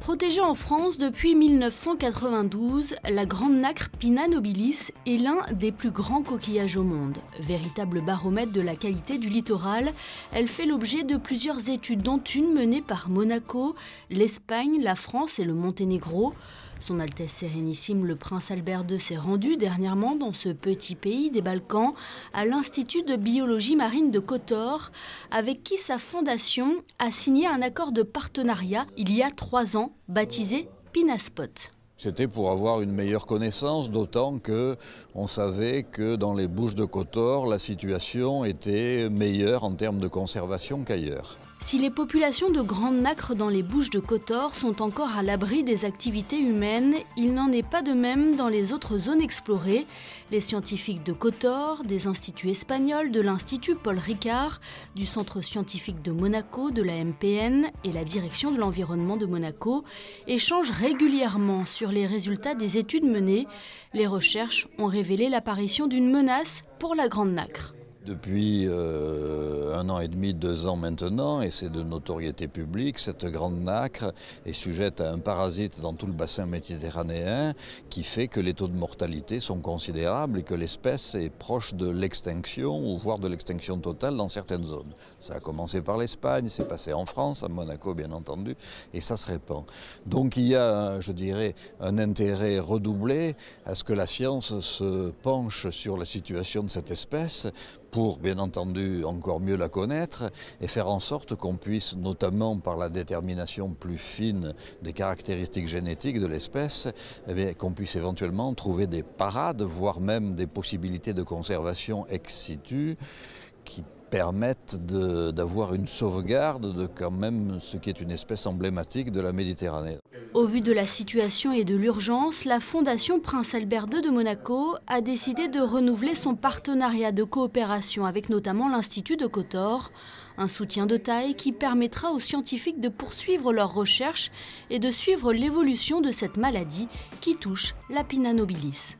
Protégée en France depuis 1992, la grande nacre Pinna nobilis est l'un des plus grands coquillages au monde. Véritable baromètre de la qualité du littoral, elle fait l'objet de plusieurs études, dont une menée par Monaco, l'Espagne, la France et le Monténégro. Son Altesse Sérénissime le Prince Albert II s'est rendu dernièrement dans ce petit pays des Balkans à l'Institut de biologie marine de Kotor, avec qui sa fondation a signé un accord de partenariat il y a 3 ans, baptisé Pinnaspot. C'était pour avoir une meilleure connaissance, d'autant qu'on savait que dans les Bouches de Kotor, la situation était meilleure en termes de conservation qu'ailleurs. Si les populations de grandes nacres dans les Bouches de Kotor sont encore à l'abri des activités humaines, il n'en est pas de même dans les autres zones explorées. Les scientifiques de Kotor, des instituts espagnols, de l'Institut Paul Ricard, du Centre scientifique de Monaco, de la MPN et la Direction de l'environnement de Monaco échangent régulièrement sur les résultats des études menées. Les recherches ont révélé l'apparition d'une menace pour la grande nacre. Depuis 1 an et demi, 2 ans maintenant, et c'est de notoriété publique, cette grande nacre est sujette à un parasite dans tout le bassin méditerranéen qui fait que les taux de mortalité sont considérables et que l'espèce est proche de l'extinction ou voire de l'extinction totale dans certaines zones. Ça a commencé par l'Espagne, c'est passé en France, à Monaco bien entendu, et ça se répand. Donc il y a, je dirais, un intérêt redoublé à ce que la science se penche sur la situation de cette espèce pour, bien entendu, encore mieux la connaître et faire en sorte qu'on puisse, notamment par la détermination plus fine des caractéristiques génétiques de l'espèce, qu'on puisse éventuellement trouver des parades, voire même des possibilités de conservation ex situ qui permettent d'avoir une sauvegarde de quand même ce qui est une espèce emblématique de la Méditerranée. Au vu de la situation et de l'urgence, la Fondation Prince Albert II de Monaco a décidé de renouveler son partenariat de coopération avec notamment l'Institut de Kotor, un soutien de taille qui permettra aux scientifiques de poursuivre leurs recherches et de suivre l'évolution de cette maladie qui touche la Pinna nobilis.